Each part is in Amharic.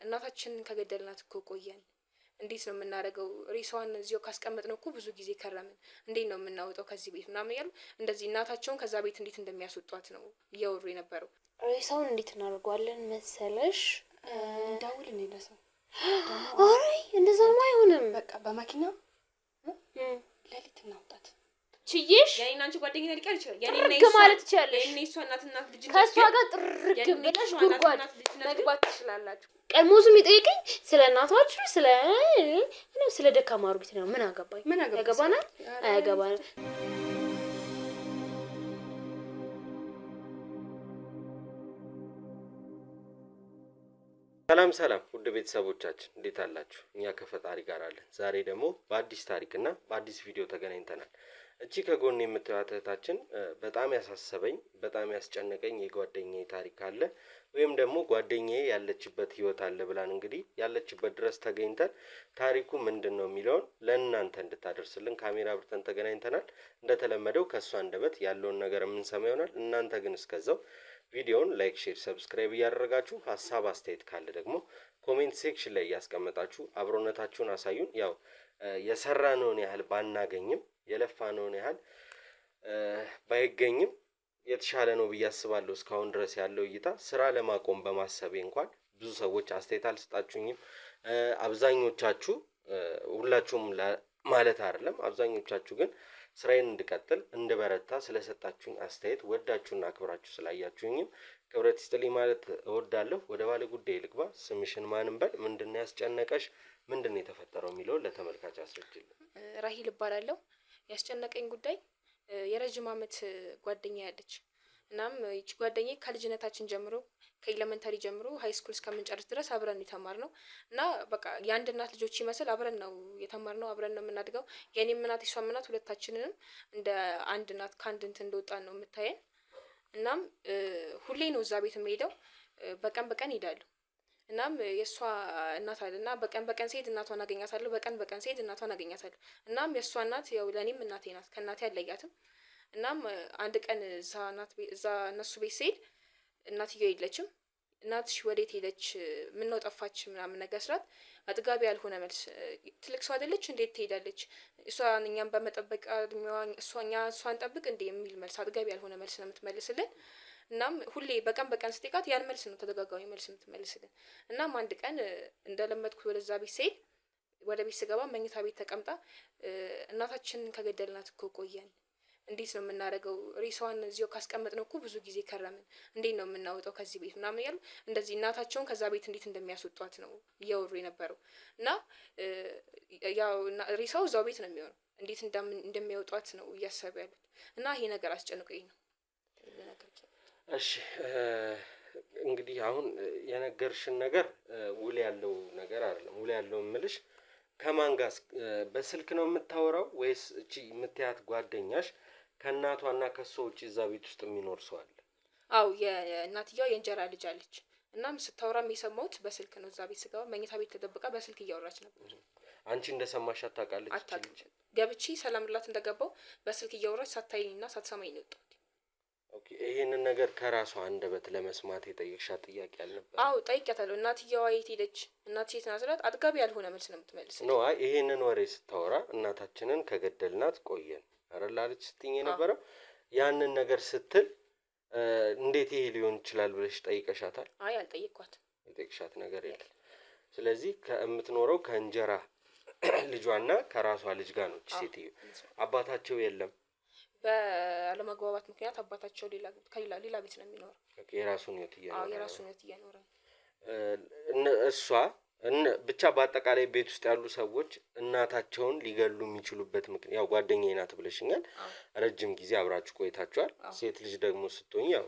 እናታችን ከገደልናት እኮ ቆየን። እንዴት ነው የምናደርገው? ሬሳዋን እዚሁ ካስቀመጥነው እኮ ብዙ ጊዜ ከረምን። እንዴት ነው የምናወጣው ከዚህ ቤት ምናምን እያሉ እንደዚህ እናታቸውን ከዛ ቤት እንዴት እንደሚያስወጧት ነው እያወሩ የነበረው። ሬሳውን እንዴት እናደርገዋለን መሰለሽ? እንዳውል እኔ ለሰው አይ እንደዛማ አይሆንም። በቃ በመኪና ሌሊት እናውጣት። ችዬሽ የኔና አንቺ ጓደኛ ሊቀር ይችላል። የኔና ማለት ትችላለሽ። የኔ እሷ እናትና ልጅ ከሷ ጋር ጥርግ ብለሽ ጉድጓድ መግባት ትችላላችሁ። ቀድሞስ የሚጠይቀኝ ስለ እናታችሁ ስለ ደካማ አሮጊት ነው። ምን አገባኝ? ያገባናል አያገባናል? ሰላም ውድ ቤተሰቦቻችን እንዴት አላችሁ? እኛ ከፈጣሪ ጋር አለን። ዛሬ ደግሞ በአዲስ ታሪክና በአዲስ ቪዲዮ ተገናኝተናል። እቺ ከጎን የምታዩት እህታችን በጣም ያሳሰበኝ በጣም ያስጨነቀኝ የጓደኛዬ ታሪክ አለ ወይም ደግሞ ጓደኛዬ ያለችበት ህይወት አለ ብላን እንግዲህ ያለችበት ድረስ ተገኝተን ታሪኩ ምንድነው የሚለውን ለእናንተ እንድታደርስልን ካሜራ አብርተን ተገናኝተናል። እንደተለመደው ከሷ አንደበት ያለውን ነገር የምንሰማ ይሆናል። እናንተ ግን እስከዛው ቪዲዮውን ላይክ፣ ሼር፣ ሰብስክራይብ እያደረጋችሁ ሀሳብ አስተያየት ካለ ደግሞ ኮሜንት ሴክሽን ላይ እያስቀመጣችሁ አብሮነታችሁን አሳዩን። ያው የሰራነውን ያህል ባናገኝም የለፋነውን ያህል ባይገኝም የተሻለ ነው ብዬ አስባለሁ። እስካሁን ድረስ ያለው እይታ ስራ ለማቆም በማሰቤ እንኳን ብዙ ሰዎች አስተያየት አልሰጣችሁኝም። አብዛኞቻችሁ ሁላችሁም ማለት አይደለም፣ አብዛኞቻችሁ ግን ስራዬን እንድቀጥል እንድበረታ ስለሰጣችሁኝ አስተያየት ወዳችሁና አክብራችሁ ስላያችሁኝም ክብረት ይስጥልኝ ማለት እወዳለሁ። ወደ ባለ ጉዳይ ልግባ። ስምሽን ማን እንበል? ምንድነው ያስጨነቀሽ? ምንድነው የተፈጠረው የሚለውን ለተመልካች አስረጅልኝ። ራሂል እባላለሁ። ያስጨነቀኝ ጉዳይ የረጅም አመት ጓደኛ ያለች። እናም እቺ ጓደኛዬ ከልጅነታችን ጀምሮ ከኤሌመንተሪ ጀምሮ ሃይ ስኩል እስከምንጨርስ ድረስ አብረን የተማርነው እና በቃ የአንድ እናት ልጆች ይመስል አብረን ነው የተማርነው፣ አብረን ነው የምናድገው። የኔም እናት የሷም እናት ሁለታችንንም እንደ አንድ እናት ከአንድ እንትን እንደወጣን ነው የምታየን። እናም ሁሌ ነው እዛ ቤት የምሄደው፣ በቀን በቀን እሄዳለሁ። እናም የሷ እናት አለና በቀን በቀን ስሄድ እናቷን አገኛታለሁ፣ በቀን በቀን ስሄድ እናቷን አገኛታለሁ። እናም የሷ እናት ያው ለኔም እናቴ ናት፣ ከእናቴ አለያትም። እናም አንድ ቀን እዛ እነሱ ቤት ስሄድ እናትየው የለችም። እናትሽ ወዴት ሄደች? ምን ነው ጠፋች? ምናምን ነገር ስላት አጥጋቢ ያልሆነ መልስ። ትልቅ ሰው አይደለች እንዴት ትሄዳለች? እኛን በመጠበቅ እሷን ጠብቅ እንዴ የሚል መልስ፣ አጥጋቢ ያልሆነ መልስ ነው የምትመልስልን። እናም ሁሌ በቀን በቀን ስጠይቃት ያን መልስ ነው ተደጋጋሚ መልስ የምትመልስልን። እናም አንድ ቀን እንደለመድኩት ወደዛ ቤት ስሄድ ወደ ቤት ስገባ መኝታ ቤት ተቀምጣ እናታችንን ከገደልናት እኮ ቆየን፣ እንዴት ነው የምናደርገው? ሬሳዋን እዚሁ ካስቀመጥነው እኮ ብዙ ጊዜ ከረምን። እንዴት ነው የምናወጣው ከዚህ ቤት ምናምን እያሉ እንደዚህ እናታቸውን ከዛ ቤት እንዴት እንደሚያስወጧት ነው እያወሩ የነበረው። እና ያው ሬሳው እዛው ቤት ነው የሚሆነው፣ እንዴት እንደሚያወጧት ነው እያሰቡ ያሉት። እና ይሄ ነገር አስጨንቆኝ ነው። እሺ እንግዲህ አሁን የነገርሽን ነገር ውል ያለው ነገር አይደለም። ውል ያለው እምልሽ ከማን ጋር በስልክ ነው የምታወራው ወይስ እቺ የምትያት ጓደኛሽ ከእናቷና ከሷ ውጪ እዛ ቤት ውስጥ የሚኖር ሰው አለ? አው የእናትየዋ የእንጀራ ልጅ አለች። እናም ስታወራም የሰማሁት በስልክ ነው። እዛ ቤት ስገባ መኝታ ቤት ተደብቃ በስልክ እያወራች ነበር። አንቺ እንደሰማሻት ታውቃለች? አታውቅም። ገብቼ ሰላም ብላት እንደገባው በስልክ እያወራች ሳታይኝና ሳትሰማኝ ነው የወጣሁት። ኦኬ። ይሄንን ነገር ከራሷ አንደበት ለመስማት የጠየቅሻት ጥያቄ አልነበረ? አው ጠይቄያታለሁ። እናትየዋ የት ሄደች? እናትዬ ትናስላት አጥጋቢ ያልሆነ መልስ ነው የምትመልስ ነው። አይ ይሄንን ወሬ ስታወራ እናታችንን ከገደልናት ቆየን አረላልች ስትኝ የነበረው ያንን ነገር ስትል እንዴት ይሄ ሊሆን ይችላል ብለሽ ጠይቀሻታል? አይ አልጠየቅኳትም። የጠየቅሻት ነገር የለም። ስለዚህ ከምትኖረው ከእንጀራ ልጇና ከራሷ ልጅ ጋር ነው ሴትዮ። አባታቸው የለም? በአለመግባባት ምክንያት አባታቸው ሌላ ቤት ነው የሚኖረው። የራሱን ህይወት እየኖረ። አዎ የራሱን ህይወት እየኖረ። እሷ ብቻ በአጠቃላይ ቤት ውስጥ ያሉ ሰዎች እናታቸውን ሊገሉ የሚችሉበት ምክንያት ያው ጓደኛዬ ናት ብለሽኛል። ረጅም ጊዜ አብራችሁ ቆይታችኋል። ሴት ልጅ ደግሞ ስትሆኝ ያው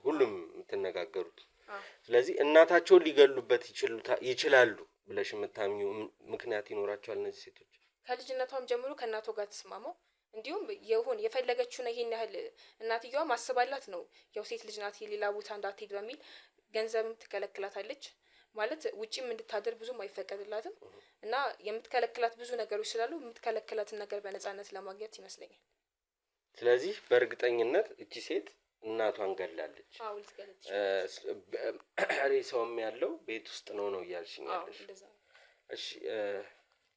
ሁሉም የምትነጋገሩት። ስለዚህ እናታቸውን ሊገሉበት ይችላሉ ብለሽ የምታምኚው ምክንያት ይኖራቸዋል እነዚህ ሴቶች? ከልጅነቷም ጀምሮ ከእናቷ ጋር ተስማማው እንዲሁም የፈለገችው ነው። ይሄን ያህል እናትየዋ ማስባላት ነው። ያው ሴት ልጅ ናት የሌላ ቦታ እንዳትሄድ በሚል ገንዘብም ትከለክላታለች። ማለት ውጪም እንድታደር ብዙም አይፈቀድላትም። እና የምትከለክላት ብዙ ነገሮች ስላሉ የምትከለክላትን ነገር በነፃነት ለማግኘት ይመስለኛል። ስለዚህ በእርግጠኝነት እቺ ሴት እናቷን ገላለች። አዎ ልትገለጽ ሬሳውም ያለው ቤት ውስጥ ነው እያልሽኝ ያለሽ? እሺ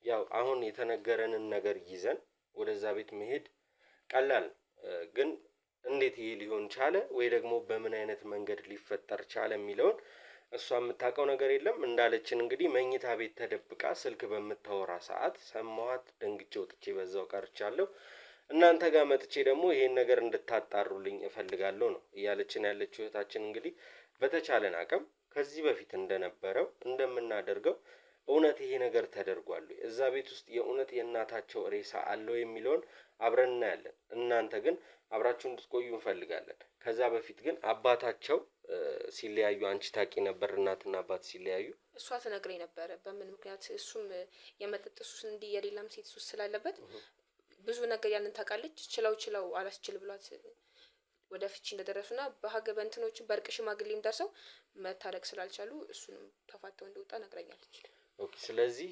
ያው አሁን የተነገረንን ነገር ይዘን ወደዛ ቤት መሄድ ቀላል ግን እንዴት ይሄ ሊሆን ቻለ ወይ ደግሞ በምን አይነት መንገድ ሊፈጠር ቻለ የሚለውን እሷ የምታውቀው ነገር የለም። እንዳለችን እንግዲህ መኝታ ቤት ተደብቃ ስልክ በምታወራ ሰዓት ሰማኋት፣ ደንግጬ ወጥቼ በዛው ቀርቻለሁ። እናንተ ጋር መጥቼ ደግሞ ይሄን ነገር እንድታጣሩልኝ እፈልጋለሁ ነው እያለችን ያለችው እህታችን። እንግዲህ በተቻለን አቅም ከዚህ በፊት እንደነበረው እንደምናደርገው እውነት ይሄ ነገር ተደርጓል፣ እዛ ቤት ውስጥ የእውነት የእናታቸው ሬሳ አለው የሚለውን አብረን እናያለን። እናንተ ግን አብራችሁ እንድትቆዩ እንፈልጋለን። ከዛ በፊት ግን አባታቸው ሲለያዩ አንቺ ታውቂ ነበር? እናትና አባት ሲለያዩ እሷ ትነግረኝ ነበረ። በምን ምክንያት እሱም የመጠጥ ሱስ እንዲህ የሌላም ሴት ሱስ ስላለበት ብዙ ነገር ያንን ታውቃለች። ችለው አላስችል ብሏት ወደ ፍቺ እንደደረሱና በሀገር በእንትኖች በእርቅ ሽማግሌም ደርሰው መታረቅ ስላልቻሉ እሱንም ተፋተው እንደወጣ ነግረኛለች። ኦኬ። ስለዚህ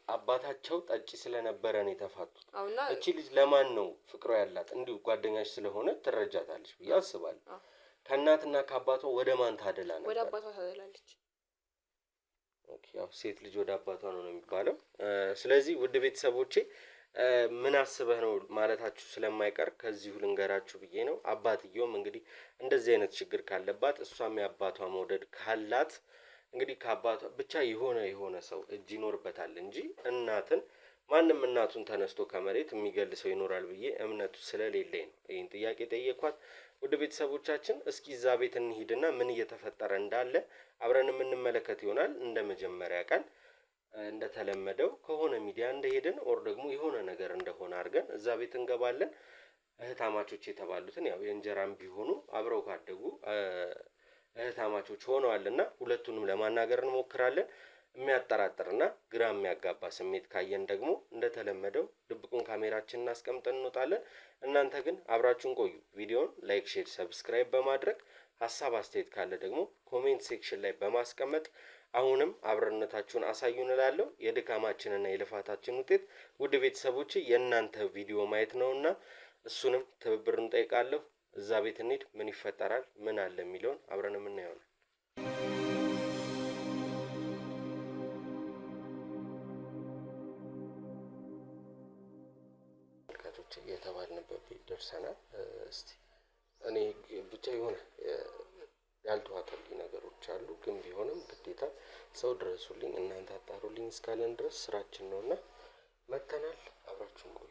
አባታቸው ጠጪ ስለነበረ ነው የተፋቱት። እቺ ልጅ ለማን ነው ፍቅሯ ያላት? እንዲሁ ጓደኛሽ ስለሆነ ትረጃታለች ብዬ አስባለሁ። ከእናትና ከአባቷ ወደ ማን ታደላ ነበር? ወደ አባቷ ታደላለች። ኦኬ። ያው ሴት ልጅ ወደ አባቷ ነው የሚባለው። ስለዚህ ውድ ቤተሰቦቼ ምን አስበህ ነው ማለታችሁ ስለማይቀር ከዚሁ ልንገራችሁ ብዬ ነው። አባትየውም እንግዲህ እንደዚህ አይነት ችግር ካለባት እሷም የአባቷ መውደድ ካላት እንግዲህ ከአባቷ ብቻ የሆነ ሰው እጅ ይኖርበታል እንጂ ማንም እናቱን ተነስቶ ከመሬት የሚገል ሰው ይኖራል ብዬ እምነቱ ስለሌለኝ ነው ይህን ጥያቄ ጠየኳት። ውድ ቤተሰቦቻችን እስኪ እዛ ቤት እንሂድና ምን እየተፈጠረ እንዳለ አብረን የምንመለከት ይሆናል። እንደ መጀመሪያ ቀን እንደተለመደው ከሆነ ሚዲያ እንደሄድን ኦር ደግሞ የሆነ ነገር እንደሆነ አድርገን እዛ ቤት እንገባለን። እህታማቾች የተባሉትን ያው የእንጀራም ቢሆኑ አብረው ካደጉ እህታማቾች ሆነዋልና ሁለቱንም ለማናገር እንሞክራለን። የሚያጠራጥርና ግራ የሚያጋባ ስሜት ካየን ደግሞ እንደተለመደው ድብቁን ካሜራችንን አስቀምጠን እንወጣለን። እናንተ ግን አብራችሁን ቆዩ። ቪዲዮውን ላይክ፣ ሼር፣ ሰብስክራይብ በማድረግ ሀሳብ አስተያየት ካለ ደግሞ ኮሜንት ሴክሽን ላይ በማስቀመጥ አሁንም አብረነታችሁን አሳዩን እላለሁ። የድካማችንና የልፋታችን ውጤት ውድ ቤተሰቦች የእናንተ ቪዲዮ ማየት ነውና እሱንም ትብብር እንጠይቃለሁ። እዛ ቤት እንሂድ። ምን ይፈጠራል ምን አለ የሚለውን አብረን የምናየው ነው። ተመልካቾች የተባልንበት ቤት ደርሰናል። እስቲ እኔ ብቻ የሆነ ያልተዋጠልኝ ነገሮች አሉ፣ ግን ቢሆንም ግዴታ ሰው ድረሱልኝ እናንተ አጣሩልኝ እስካለን ድረስ ስራችን ነውና መተናል። አብራችሁን ቆዩ።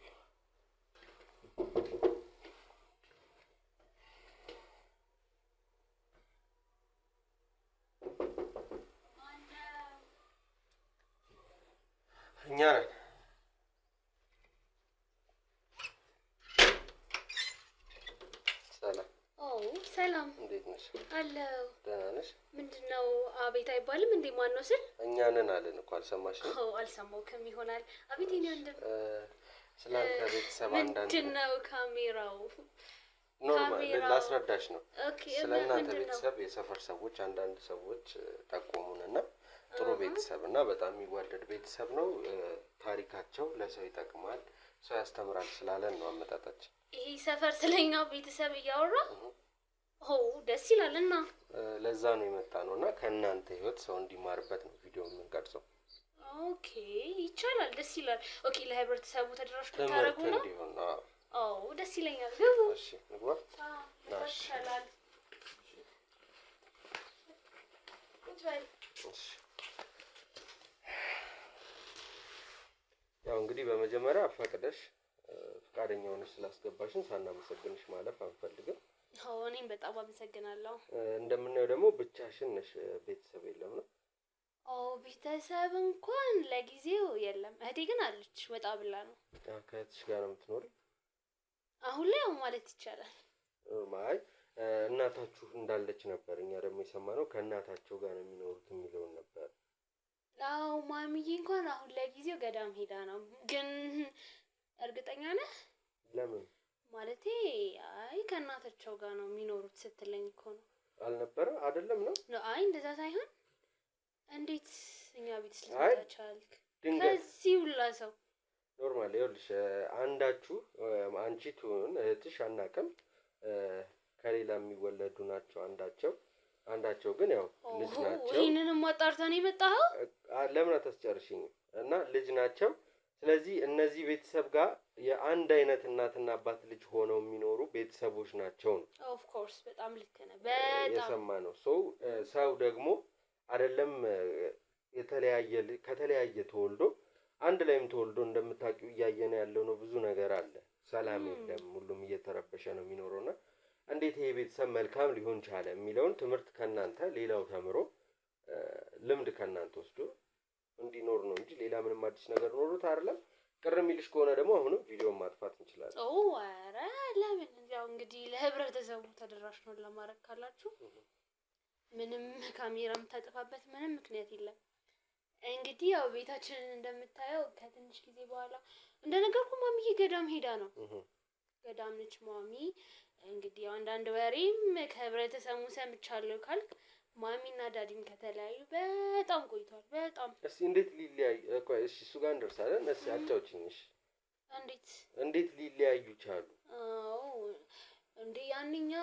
እኛ ነን። ሰላም። እንዴት ነሽ? አለሁ። ደህና ነሽ? ምንድነው አቤት አይባልም እንዴ? ማን ነው ስል? እኛ ነን አለን እኮ አልሰማሽም? አልሰማሁም ይሆናል። አቤት የኔ ወንድም ስላንተ ቤተሰብ አንዳንድ ምንድነው ካሜራው? ኖርማል ላስረዳሽ ነው። ስለእናንተ ቤተሰብ የሰፈር ሰዎች አንዳንድ ሰዎች ጠቆሙንና ጥሩ ቤተሰብ እና በጣም የሚዋደድ ቤተሰብ ነው። ታሪካቸው ለሰው ይጠቅማል፣ ሰው ያስተምራል ስላለን ነው አመጣጣችን። ይሄ ሰፈር ስለኛ ቤተሰብ እያወራ ደስ ይላልና ለዛ ነው የመጣ ነው እና ከእናንተ ህይወት ሰው እንዲማርበት ነው ቪዲዮ የምንቀርጸው። ኦኬ ይቻላል፣ ደስ ይላል። ኦኬ ለህብረተሰቡ ተደራሽ ታደርጉ ነው? ደስ ይለኛል። ግቡ። እሺ ንግባ። ይሻላል። ያው እንግዲህ በመጀመሪያ ፈቅደሽ ፈቃደኛ ሆነሽ ስላስገባሽን ሳናመሰግንሽ ማለፍ አንፈልግም። እኔም በጣም አመሰግናለሁ። እንደምናየው ደግሞ ብቻሽን ነሽ፣ ቤተሰብ የለም ነው? ቤተሰብ እንኳን ለጊዜው የለም። እህቴ ግን አለች፣ ወጣ ብላ ነው። ከእህትሽ ጋር ነው የምትኖሪ? አሁን ላይ ማለት ይቻላል። ማይ እናታችሁ እንዳለች ነበር እኛ ደግሞ የሰማነው ከእናታቸው ጋር ነው የሚኖሩት የሚለውን ነበር። ማሚዬ እንኳን አሁን ለጊዜው ገዳም ሄዳ ነው። ግን እርግጠኛ ነህ? ለምን ማለቴ ከእናታቸው ጋር ነው የሚኖሩት ስትለኝ እኮ ነው። አልነበረ አይደለም ነው? እንደዛ ሳይሆን እንዴት እኛ ቤት ልትመጣ ቻልክ? ከዚህ ሁላ ሰው ኖርማል። ይኸውልሽ አንዳችሁ አንቺ ትሁን እህትሽ አናውቅም፣ ከሌላ የሚወለዱ ናቸው አንዳቸው ግን ያው ልጅ ናቸው። ይሄንንም አጣርተን የመጣኸው ለምን አታስጨርሽኝም? እና ልጅ ናቸው። ስለዚህ እነዚህ ቤተሰብ ጋር የአንድ አይነት እናትና አባት ልጅ ሆነው የሚኖሩ ቤተሰቦች ናቸው ነው። ኦፍ ኮርስ በጣም ልክ ነህ። በጣም የሰማነው ሰው ደግሞ አይደለም ከተለያየ ተወልዶ አንድ ላይም ተወልዶ እንደምታውቂው እያየን ያለው ነው። ብዙ ነገር አለ። ሰላም የለም። ሁሉም እየተረበሸ ነው የሚኖረውና እንዴት ይሄ ቤተሰብ መልካም ሊሆን ቻለ የሚለውን ትምህርት ከናንተ ሌላው ተምሮ ልምድ ከናንተ ወስዶ እንዲኖር ነው እንጂ ሌላ ምንም አዲስ ነገር ኖሮት አይደለም። ቅር የሚልሽ ከሆነ ደግሞ አሁንም ቪዲዮን ማጥፋት እንችላለን። ኧረ ለምን ያው እንግዲህ ለህብረተሰቡ ተደራሽ ነው ለማድረግ ካላችሁ ምንም ካሜራ የምታጠፋበት ምንም ምክንያት የለም። እንግዲህ ያው ቤታችንን እንደምታየው ከትንሽ ጊዜ በኋላ እንደነገርኩ ማሚዬ ገዳም ሄዳ ነው። ገዳም ነች ማሚ። እንግዲህ አንዳንድ ወሬም ከህብረተሰቡ ሰምቻለሁ ካልክ ማሚና ዳዲም ከተለያዩ በጣም ቆይቷል። በጣም እስቲ እንዴት ሊለያዩ? ቆይ እሺ እሱ ጋር እንደርሳለን። እስቲ አጫውቺኝ። እሺ እንዴት ሊለያዩ ቻሉ? እንዴ ያንኛ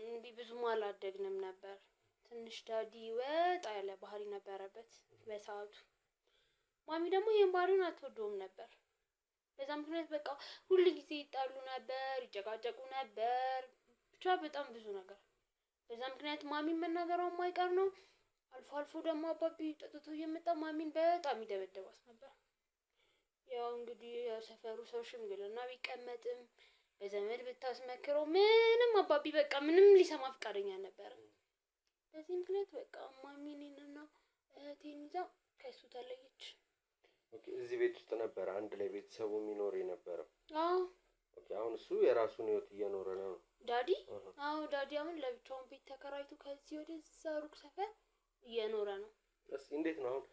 እንዲህ ብዙም አላደግንም ነበር። ትንሽ ዳዲ ወጣ ያለ ባህሪ ነበረበት በሰዓቱ። ማሚ ደግሞ ይሄን ባህሪውን አትወደውም ነበር። በዛ ምክንያት በቃ ሁሉ ጊዜ ይጣሉ ነበር፣ ይጨቃጨቁ ነበር። ብቻ በጣም ብዙ ነገር። በዛ ምክንያት ማሚን መናገሯ የማይቀር ነው። አልፎ አልፎ ደግሞ አባቢ ጠጥቶ እየመጣ ማሚን በጣም ይደበደባት ነበር። ያው እንግዲህ ሰፈሩ ሰው ሽምግልና ቢቀመጥም በዘመድ ብታስመክረው ምንም አባቢ በቃ ምንም ሊሰማ ፈቃደኛ አልነበረም። በዚህ ምክንያት በቃ ማሚ እኔንና እህቴን ይዛ ከሱ ተለየች። ኦኬ እዚህ ቤት ውስጥ ነበር አንድ ላይ ቤተሰቡ የሚኖር የነበረው? አዎ። ኦኬ አሁን እሱ የራሱን ህይወት እየኖረ ነው ዳዲ? አዎ ዳዲ አሁን ለብቻውን ቤት ተከራይቶ ከዚህ ወደዛ ሩቅ ሰፈር እየኖረ ነው። እስኪ እንዴት ነው አሁን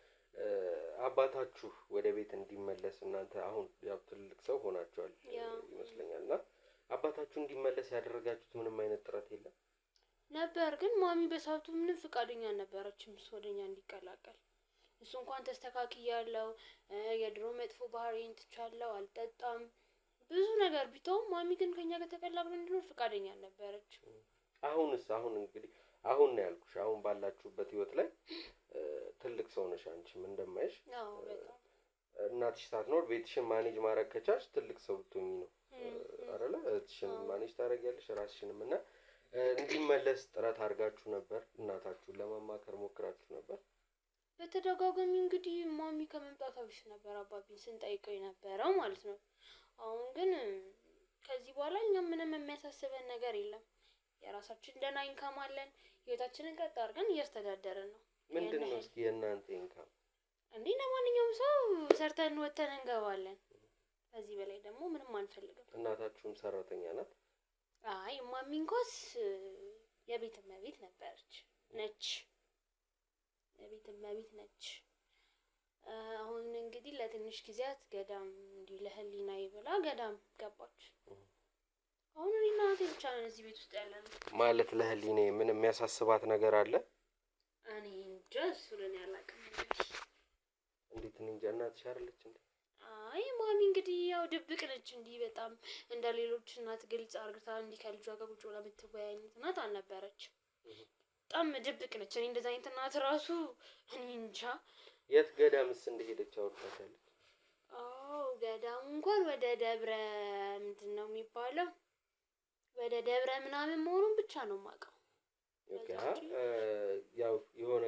አባታችሁ ወደ ቤት እንዲመለስ እናንተ አሁን ያው ትልቅ ሰው ሆናችኋል ይመስለኛል እና አባታችሁ እንዲመለስ ያደረጋችሁት ምንም አይነት ጥረት የለም ነበር? ግን ማሚ በሰዓቱ ምንም ፈቃደኛ አልነበረችም እሱ ወደኛ እንዲቀላቀል። እሱ እንኳን ተስተካክያለሁ፣ የድሮ መጥፎ ባህሪን ትቻለሁ፣ አልጠጣም፣ ብዙ ነገር ቢተውም ማሚ ግን ከኛ ጋር ተቀላቅሎ እንዲኖር ፈቃደኛ አልነበረች። አሁን እንግዲህ አሁን ነው ያልኩሽ። አሁን ባላችሁበት ህይወት ላይ ትልቅ ሰው ነሽ አንቺም እንደማይሽ። አዎ በጣም እናትሽ ሳትኖር ቤትሽን ማኔጅ ማድረግ ከቻልሽ ትልቅ ሰው ብትሆኚ ነው አይደለ? እህትሽን ማኔጅ ታደርጊያለሽ ራስሽንም እና እንዲመለስ ጥረት አድርጋችሁ ነበር? እናታችሁን ለማማከር ሞክራችሁ ነበር? በተደጋጋሚ እንግዲህ ማሚ ከመምጣቷ በፊት ነበር አባቢን ስንጠይቀው የነበረው ማለት ነው። አሁን ግን ከዚህ በኋላ እኛም ምንም የሚያሳስበን ነገር የለም። የራሳችን ደህና ኢንካም አለን። ህይወታችንን ቀጥ አድርገን እያስተዳደርን ነው። ምንድን ነው እስኪ የእናንተ ኢንካም? እንዴ ለማንኛውም ሰው ሰርተን ወተን እንገባለን። ከዚህ በላይ ደግሞ ምንም አንፈልግም። እናታችሁም ሰራተኛ ናት? አይ ማሚ እንኳንስ የቤት እመቤት ነች። የቤት እመቤት ነች። አሁን እንግዲህ ለትንሽ ጊዜያት ገዳም እንዲህ ለህሊና ይብላ ገዳም ገባች። አሁን እኔና እህቴ ብቻ ነን እዚህ ቤት ውስጥ ያለነው። ማለት ለህሊኔ ምን የሚያሳስባት ነገር አለ? እኔ እንጃ እሱን ያላቅም። እንዴት ነው እንጃ። እናትሽ አይደለች እንዴ? አይ ማሚ እንግዲህ ያው ድብቅ ነች። እንዲህ በጣም እንደ ሌሎች እናት ግልጽ አርግታ እንዲህ ከልጇ ጋር ቁጭ ብላ የምትወያይ አይነት እናት አልነበረች። በጣም ድብቅ ነች። እኔ እንደዛ አይነት እናት ራሱ እኔ እንጃ። የት ገዳምስ እንደሄደች አውርታለች? አዎ ገዳም እንኳን ወደ ደብረ ምንድን ነው የሚባለው? ወደ ደብረ ምናምን መሆኑን ብቻ ነው የማውቀው። ያው የሆነ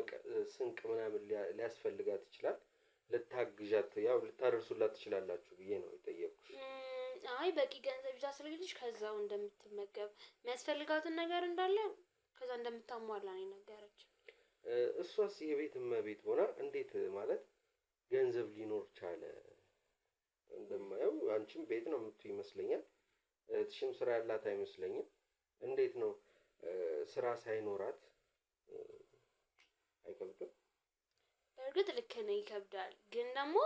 ስንቅ ምናምን ሊያስፈልጋት ይችላል። ልታግዣት ያው ልታደርሱላት ትችላላችሁ ብዬ ነው የጠየቅኩሽ። አይ በቂ ገንዘብ ይዛ ስለልጅ ከዛው እንደምትመገብ የሚያስፈልጋትን ነገር እንዳለ ከዛ እንደምታሟላ ነው የነገረች። እሷስ የቤት እመቤት ሆና እንዴት ማለት ገንዘብ ሊኖር ቻለ? እንደማየው አንቺም ቤት ነው የምትይው ይመስለኛል። እህትሽም ስራ ያላት አይመስለኝም። እንዴት ነው ስራ ሳይኖራት? አይከብድም? በእርግጥ ልክ ነው ይከብዳል። ግን ደግሞ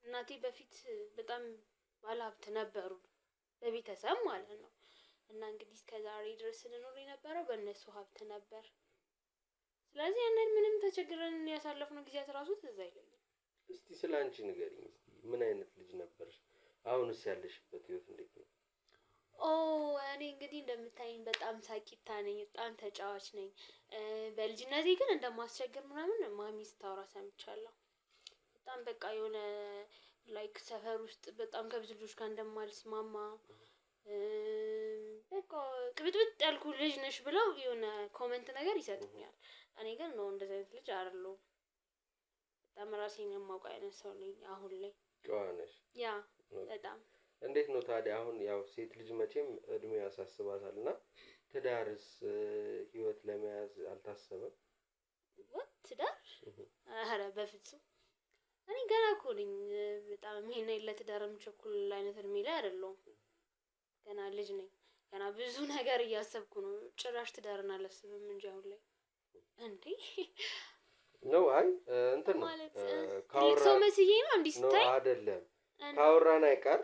እናቴ በፊት በጣም ባለሀብት ነበሩ በቤተሰብ ማለት ነው። እና እንግዲህ እስከዛሬ ድረስ ስንኖር የነበረው በእነሱ ሀብት ነበር። ስለዚህ ያንን ምንም ተቸግረን ያሳለፍነው ጊዜያት ራሱ ትዝ አይለኝም። እስቲ ስለ አንቺ ንገሪኝ። ምን አይነት ልጅ ነበርሽ? አሁንስ ያለሽበት ህይወት እንዴት ነው? እኔ እንግዲህ እንደምታይኝ በጣም ሳቂታ ነኝ፣ በጣም ተጫዋች ነኝ። በልጅነቴ ግን እንደማስቸግር ምናምን ማሚ ስታወራ ሰምቻለሁ። በጣም በቃ የሆነ ላይክ ሰፈር ውስጥ በጣም ከብዙ ልጆች ጋር እንደማልስማማ በቃ ቅብጥብጥ ያልኩ ልጅ ነሽ ብለው የሆነ ኮሜንት ነገር ይሰጡኛል። እኔ ግን ነው እንደዚህ አይነት ልጅ አይደለሁም። በጣም ራሴን የማውቅ አይነት ሰው ነኝ አሁን ላይ። ጨዋ ነሽ። ያ በጣም እንዴት ነው ታዲያ አሁን ያው ሴት ልጅ መቼም እድሜ ያሳስባታል እና ትዳርስ ህይወት ለመያዝ አልታሰበም? ትዳር? ኧረ በፍጹም እኔ ገና እኮ ነኝ። በጣም ይሄን ለትዳር የምቸኩል አይነት እድሜ ላይ አይደለሁም። ገና ልጅ ነኝ። ገና ብዙ ነገር እያሰብኩ ነው። ጭራሽ ትዳርን አላስብም እንጂ አሁን ላይ እንዴ ነው። አይ እንትን ነው ሰው መስዬ ነው እንዲህ ስታይ አይደለም። ካወራን አይቀር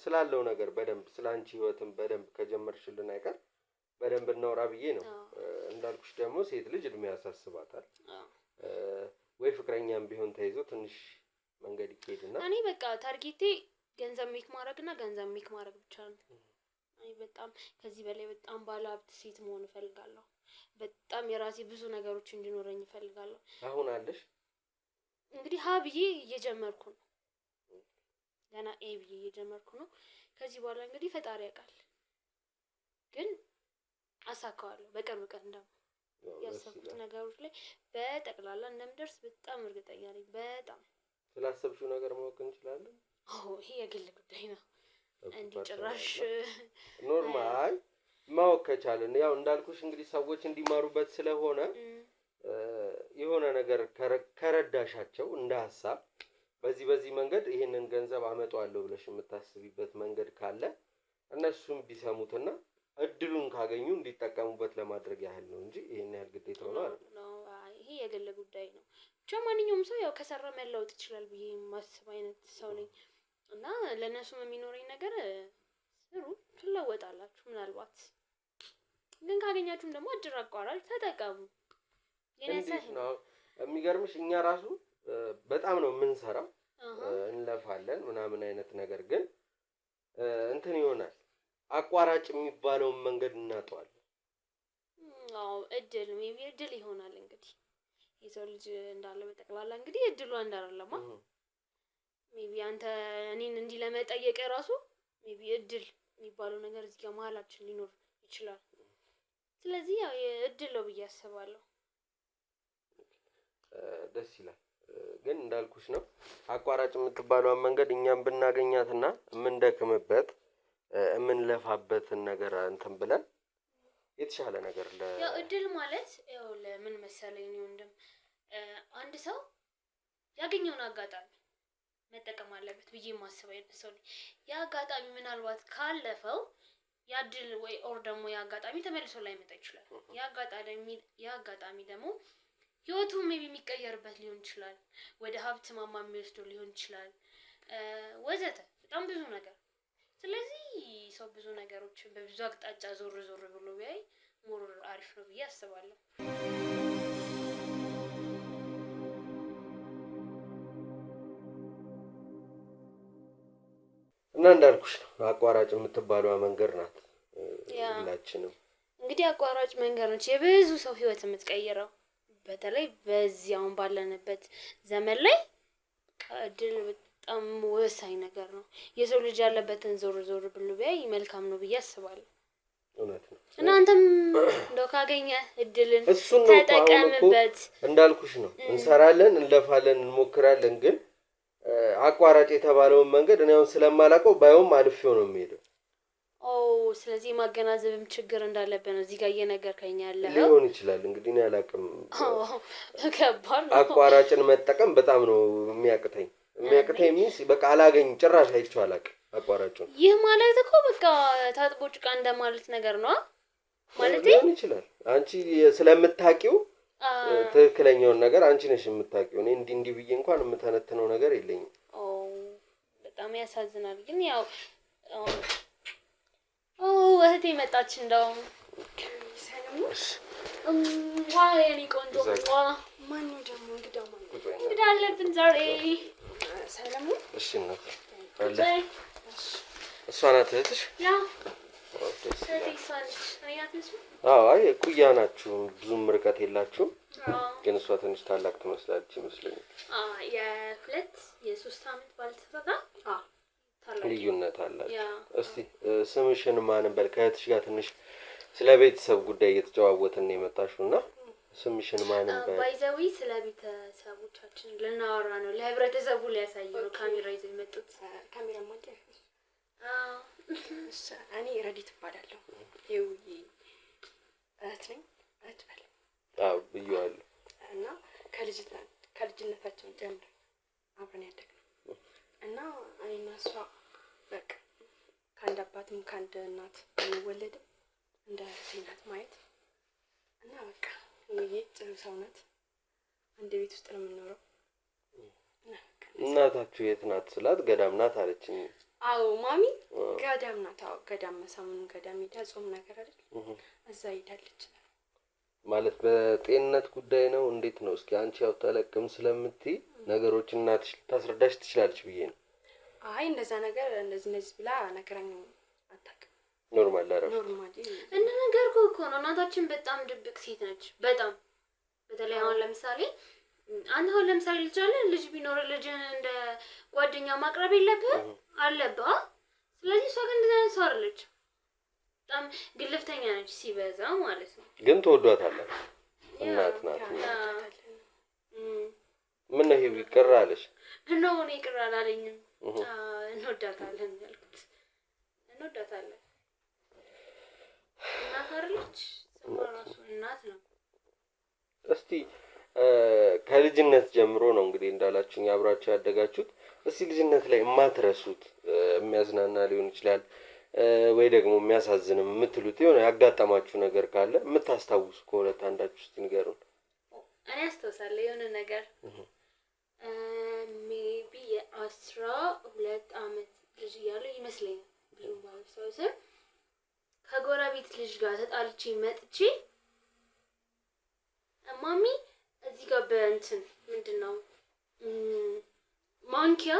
ስላለው ነገር በደንብ ስላንቺ ህይወትም በደንብ ከጀመርሽልን አይቀር በደንብ እናውራ ብዬ ነው። እንዳልኩሽ ደግሞ ሴት ልጅ እድሜ ያሳስባታል። ወይ ፍቅረኛም ቢሆን ተይዞ ትንሽ መንገድ ይሄድና እኔ በቃ ታርጌቴ ገንዘብ ሜክ ማድረግና ገንዘብ ሜክ ማድረግ ብቻ ነው። አይ በጣም ከዚህ በላይ በጣም ባለሀብት ሴት መሆን እፈልጋለሁ። በጣም የራሴ ብዙ ነገሮች እንዲኖረኝ እፈልጋለሁ። አሁን አለሽ? እንግዲህ ሀብዬ እየጀመርኩ ነው። ገና ኤብዬ እየጀመርኩ ነው። ከዚህ በኋላ እንግዲህ ፈጣሪ ያውቃል፣ ግን አሳካዋለሁ በቅርብ ቀን ደግሞ ያሰብኩት ነገሮች ላይ በጠቅላላ እንደምደርስ በጣም እርግጠኛ ነኝ። በጣም ስላሰብሽው ነገር ማወቅ እንችላለን? ይሄ የግል ጉዳይ ነው። እንዲህ ጭራሽ ኖርማል ማወቅ ከቻልን ያው እንዳልኩሽ እንግዲህ ሰዎች እንዲማሩበት ስለሆነ የሆነ ነገር ከረዳሻቸው እንደ ሐሳብ በዚህ መንገድ ይሄንን ገንዘብ አመጣዋለሁ ብለሽ የምታስቢበት መንገድ ካለ እነሱም ቢሰሙትና እድሉን ካገኙ እንዲጠቀሙበት ለማድረግ ያህል ነው እንጂ ይሄን ያህል ግዴታ ነው አይደል? ይሄ የግል ጉዳይ ነው። ብቻ ማንኛውም ሰው ያው ከሰራ መለወጥ ይችላል ብዬ የማስብ አይነት ሰው ነኝ እና ለነሱም የሚኖረኝ ነገር ስሩ፣ ትለወጣላችሁ። ምናልባት ግን ካገኛችሁም ደግሞ እድር አቋራጭ ተጠቀሙ። እንዴት ነው የሚገርምሽ፣ እኛ ራሱ በጣም ነው የምንሰራው እንለፋለን ምናምን አይነት ነገር ግን እንትን ይሆናል አቋራጭ የሚባለውን መንገድ እናጠዋለን። እድል ሜቢ እድል ይሆናል እንግዲህ የሰው ልጅ እንዳለ በጠቅላላ እንግዲህ እድሉ እንዳረለማ ሜቢ አንተ እኔን እንዲህ ለመጠየቅ ራሱ ሜቢ እድል የሚባለው ነገር እዚህ ጋር መሀላችን ሊኖር ይችላል። ስለዚህ ያው እድል ነው ብዬ አስባለሁ። ደስ ይላል። ግን እንዳልኩሽ ነው አቋራጭ የምትባለውን መንገድ እኛም ብናገኛትና የምንደክምበት የምንለፋበትን ነገር እንትን ብለን የተሻለ ነገር ያው እድል ማለት ያው ለምን መሰለኝ ወንድም አንድ ሰው ያገኘውን አጋጣሚ መጠቀም አለበት ብዬ ማስበው አይነት ሰው ነኝ። ያ አጋጣሚ ምናልባት ካለፈው ያ እድል ወይ ኦር ደግሞ ያ አጋጣሚ ተመልሶ ላይመጣ ይችላል። ያ አጋጣሚ ደግሞ ህይወቱ ሜቢ የሚቀየርበት ሊሆን ይችላል፣ ወደ ሀብት ማማ የሚወስደው ሊሆን ይችላል ወዘተ በጣም ብዙ ነገር። ስለዚህ ሰው ብዙ ነገሮችን በብዙ አቅጣጫ ዞር ብሎ ቢያይ ሞር አሪፍ ነው ብዬ አስባለሁ። እና እንዳልኩሽ ነው አቋራጭ የምትባለዋ መንገድ ናት። ሁላችንም እንግዲህ አቋራጭ መንገድ ነች የብዙ ሰው ህይወት የምትቀይረው። በተለይ በዚህ አሁን ባለንበት ዘመን ላይ እድል በጣም ወሳኝ ነገር ነው። የሰው ልጅ ያለበትን ዞር ብሎ ቢያይ መልካም ነው ብዬ አስባለሁ። እውነት ነው። እናንተም እንደው ካገኘ እድልን ተጠቀምበት። እንዳልኩሽ ነው እንሰራለን፣ እንለፋለን፣ እንሞክራለን ግን አቋራጭ የተባለውን መንገድ እኔ አሁን ስለማላውቀው ባይውም አልፌው ነው የሚሄደው። ስለዚህ ማገናዘብም ችግር እንዳለበት ነው እዚህ ጋር እየነገርከኝ ያለው። ሊሆን ይችላል እንግዲህ እኔ አላውቅም። ከባድ ነው። አቋራጭን መጠቀም በጣም ነው የሚያቅተኝ ሚንስ በቃ አላገኝ ጭራሽ አይቼው አላውቅም አቋራጩን። ይህ ማለት እኮ በቃ ታጥቦ ጭቃ እንደማለት ነገር ነው ማለት ሊሆን ይችላል። አንቺ ስለምታውቂው ትክክለኛውን ነገር አንቺ ነሽ የምታውቂው። እኔ እንዲህ ብዬ እንኳን የምተነትነው ነገር የለኝም። በጣም ያሳዝናል። ግን ያው እህቴ መጣች እንደው የኔ ቆንጆ ማነው ደግሞ እንግዳው? እንግዳ አለብን ዛሬ። ሰለሞን እሺ እናት እሷ ናት እህትሽ? ያ ደስ ይላል። ተይሳለች። እኔ አትንሱ። አዎ አይ እኩያ ናችሁ፣ ብዙም ርቀት የላችሁም። አዎ ግን እሷ ትንሽ ታላቅ ትመስላለች ይመስለኛል። የሁለት የሶስት አመት ባልተሳሳተ ታላቅ ልዩነት አላችሁ። ያ እስቲ ስምሽን ማን በል? ከእህትሽ ጋር ትንሽ ስለ ቤተሰብ ጉዳይ እየተጨዋወትን ነው የመጣሽው እና ስምሽን ማን በል? ባይዘዊ ስለ ቤተሰቦቻችን ልናወራ ነው። ለህብረተሰቡ ሊያሳዩ ነው ካሜራ ይዘው የመጡት። ካሜራ ማንተ እኔ ረዲት እባላለሁ። ይውይ እህት ነኝ። እህት በል። አዎ ብዬዋለሁ። እና ከልጅነታችን ጀምሮ አብረን ያደግነው እና እኔና እሷ በቃ ከአንድ አባትም ከአንድ እናት አንወለድም። እንደ እህቴ ናት ማየት እና በቃ ይሄ ጥሩ ሰው ናት። አንድ ቤት ውስጥ ነው የምንኖረው። እናታችሁ የት ናት ስላት ገዳም ናት አለችኝ። አዎ ማሚ ገዳም ናት። አዎ ገዳም ሰሞኑን ገዳም ሄዳ ጾም ነገር አይደል እዛ ሄዳለች። ማለት በጤንነት ጉዳይ ነው እንዴት ነው? እስኪ አንቺ ያው ተለቅም ስለምትይ ነገሮችን እናትሽ ልታስረዳሽ ትችላለች ብዬ ነው። አይ እንደዛ ነገር እንደዚህ ብላ ነገራኝ አታውቅም። ኖርማል አረፍ ኖርማሊ እና ነገር እኮ ነው። እናታችን በጣም ድብቅ ሴት ነች። በጣም በተለይ አሁን ለምሳሌ አንተ አሁን ለምሳሌ ልጅ አለ ልጅ ቢኖር ልጅን እንደ ጓደኛ ማቅረብ የለብህም አለብህ። ስለዚህ እሷ ግን እንደዛ ሰው አይደለች። በጣም ግልፍተኛ ነች ሲበዛ ማለት ነው። ግን ትወዷታለች። እናት ናት። ምን ነው ይሄ ይቀር አለሽ? ነው እኔ ይቅር አላለኝም። እንወዳታለን ያልኩት እንወዳታለን። እናት አይደለች ስሟ ራሱ እናት ነው። እስቲ ከልጅነት ጀምሮ ነው እንግዲህ እንዳላችሁኝ አብራችሁ ያደጋችሁት። እስቲ ልጅነት ላይ የማትረሱት የሚያዝናና ሊሆን ይችላል ወይ ደግሞ የሚያሳዝንም የምትሉት የሆነ ያጋጠማችሁ ነገር ካለ የምታስታውሱ ከሁለት አንዳችሁ እስቲ ንገሩን። እኔ አስታውሳለሁ የሆነ ነገር ሜቢ የ12 አመት ልጅ እያለሁ ይመስለኛል ብዙ ባላስታውስም ከጎረቤት ልጅ ጋር ተጣልቼ መጥቼ ማሚ እዚህ ጋር በእንትን ምንድነው ማንኪያ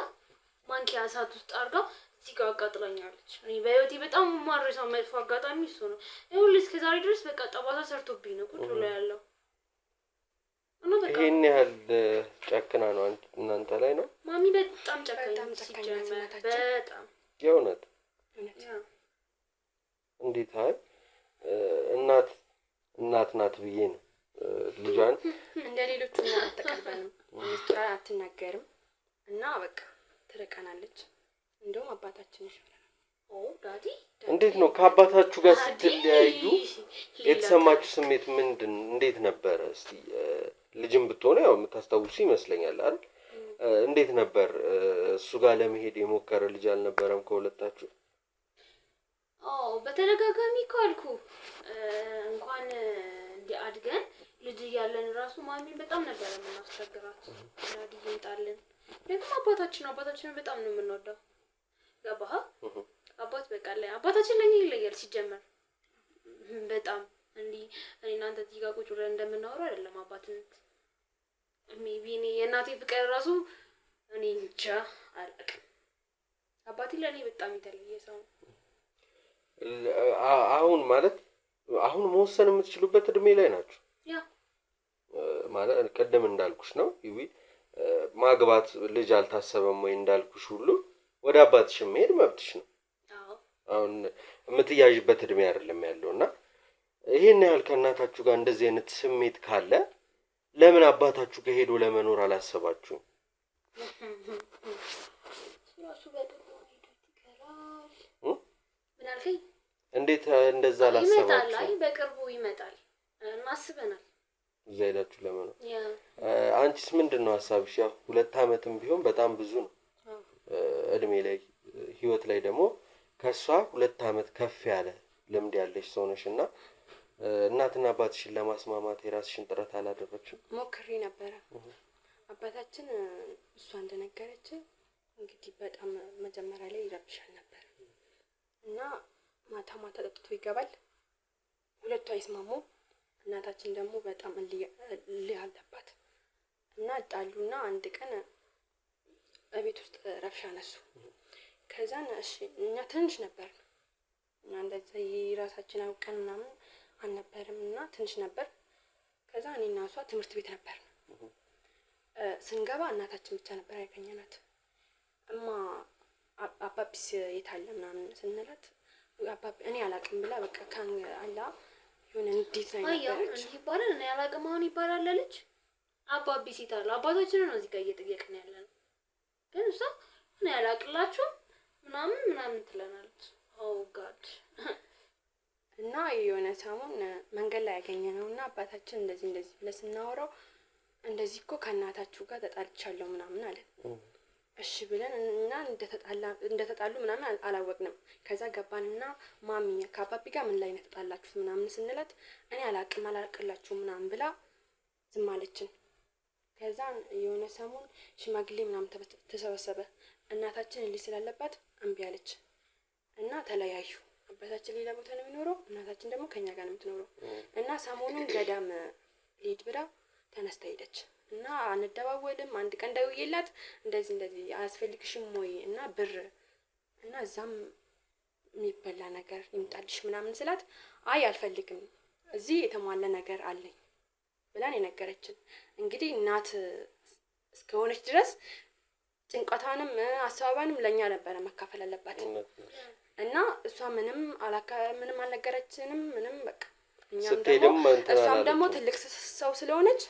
እሳት ውስጥ አድርጋ እዚህ ጋር አቃጥላኛለች። እኔ በህይወቴ በጣም የማረሳው መጥፎ አጋጣሚ እሱ ነው። ይኸውልህ እስከ ዛሬ ድረስ በቃ ጠባሳ ሰርቶብኝ ነው ቁጭ ብሎ ያለው። ይሄን ያህል ጨክና ነው እናንተ ላይ ነው? ማሚ በጣም ጨካኝ ሲጀመር በጣም የእውነት እንዴት አይ እናት ናት ብዬ ነው ልጇን እንደ ሌሎቹ አትቀበልም፣ ሚስጥር አትናገርም እና በቃ ትርቀናለች። እንደውም አባታችን ይሻላል። ዳዲ እንዴት ነው ከአባታችሁ ጋር ስትለያዩ የተሰማችሁ ስሜት ምንድን እንዴት ነበረ? እስቲ ልጅም ብትሆኑ ያው የምታስታውሱ ይመስለኛል አይደል? እንዴት ነበር? እሱ ጋር ለመሄድ የሞከረ ልጅ አልነበረም ከሁለታችሁ? በተደጋጋሚ እኮ አልኩ እንኳን አድገን ልጅ እያለን ራሱ ማሚን በጣም ነበር የምናስቸግራት። ዳዲ ይምጣልን ደግሞ አባታችንን በጣም ነው የምንወደው። ገባህ? አባት በቃ ላይ አባታችን ለኛ ይለያል ሲጀመር በጣም እንዲህ እኔ እናንተ እዚህ ጋር ቁጭ ብለን እንደምናወራው አይደለም አባትነት። ሜቢ እኔ የእናቴ ፍቅር ራሱ እኔ እንጃ አላውቅም። አባቴ ለኔ በጣም የተለየ ሰው ነው። አሁን ማለት አሁን መወሰን የምትችሉበት እድሜ ላይ ናችሁ። ያ ማለት ቀደም እንዳልኩሽ ነው ይዊ ማግባት ልጅ አልታሰበም ወይ እንዳልኩሽ ሁሉ ወደ አባትሽ መሄድ መብትሽ ነው። አሁን የምትያዥበት እድሜ አይደለም ያለውና ይሄን ያህል ከእናታችሁ ጋር እንደዚህ አይነት ስሜት ካለ ለምን አባታችሁ ከሄዶ ለመኖር አላሰባችሁም? ራሱ በቅርቡ ይቀራል። ምን አልከኝ? እንዴት እንደዛ አላሰባችሁም? ይመጣል። አይ በቅርቡ ይመጣል እናስበናል። እዛ ሄዳችሁ ለመኖር አንቺስ ምንድነው ሐሳብሽ? ያው 2 አመትም ቢሆን በጣም ብዙ ነው እድሜ ላይ ህይወት ላይ ደግሞ ከሷ 2 አመት ከፍ ያለ ልምድ ያለሽ ሰው ነሽና እናትና አባትሽን ለማስማማት የራስሽን ጥረት አላደረግሽም? ሞክሬ ነበረ። አባታችን እሷ እንደነገረች እንግዲህ በጣም መጀመሪያ ላይ ይረብሻል ነበር እና ማታ ጠጥቶ ይገባል። ሁለቱ አይስማሙም። እናታችን ደግሞ በጣም እልህ አለባት እና ጣሉና አንድ ቀን በቤት ውስጥ ረብሻ ነሱ። ከዛን እሺ እኛ ትንሽ ነበር እና እንደዚህ ራሳችን አውቀን ምናምን አልነበርም እና ትንሽ ነበር። ከዛ እኔና እሷ ትምህርት ቤት ነበር ስንገባ እናታችን ብቻ ነበር ያገኘናት። እማ አባቢስ የት አለ ምናምን ስንላት አባቢ እኔ አላውቅም ብላ በቃ ካን አላ የሆነ እንዴት ነው ነበረች ይባላል እኔ አላውቅም አሁን ይባላል ልጅ አባቢስ የት አለ አባታችን ነው እዚህ ጋር እየጠየቅን ያለነው ግን እሷ እኔ አላውቅላችሁ ምናምን ትለናለች። ኦ ጋድ እና የሆነ ሰሞን መንገድ ላይ ያገኘነውና አባታችን እንደዚህ ብለ ስናወራው እንደዚህ እኮ ከእናታችሁ ጋር ተጣልቻለሁ ምናምን አለ። እሺ ብለን እና እንደተጣሉ ምናምን አላወቅንም። ከዛ ገባንና ማሚ ከአባቢ ጋር ምን ላይ ነው ተጣላችሁት ምናምን ስንላት እኔ አላውቅላችሁ ምናምን ብላ ዝም አለችን። ከዛ የሆነ ሰሞን ሽማግሌ ምናምን ተሰበሰበ። እናታችን ልጅ ስላለባት እምቢ አለች እና ተለያዩ። አባታችን ሌላ ቦታ ነው የሚኖረው፣ እናታችን ደግሞ ከኛ ጋር ነው የምትኖረው። እና ሰሞኑን ገዳም ልሂድ ብላ ተነስታ ሄደች እና አንደባወልም። አንድ ቀን ደውዬላት እንደዚህ አያስፈልግሽም ወይ እና ብር እና እዛም የሚበላ ነገር ይምጣልሽ ምናምን ስላት አይ አልፈልግም እዚህ የተሟላ ነገር አለኝ ብላን የነገረችን። እንግዲህ እናት እስከሆነች ድረስ ጭንቀቷንም አሳባባንም ለኛ ነበረ መካፈል አለባት እና እሷ ምንም አልነገረችንም ምንም በቃ እሷም ደግሞ ትልቅ ሰው ስለሆነች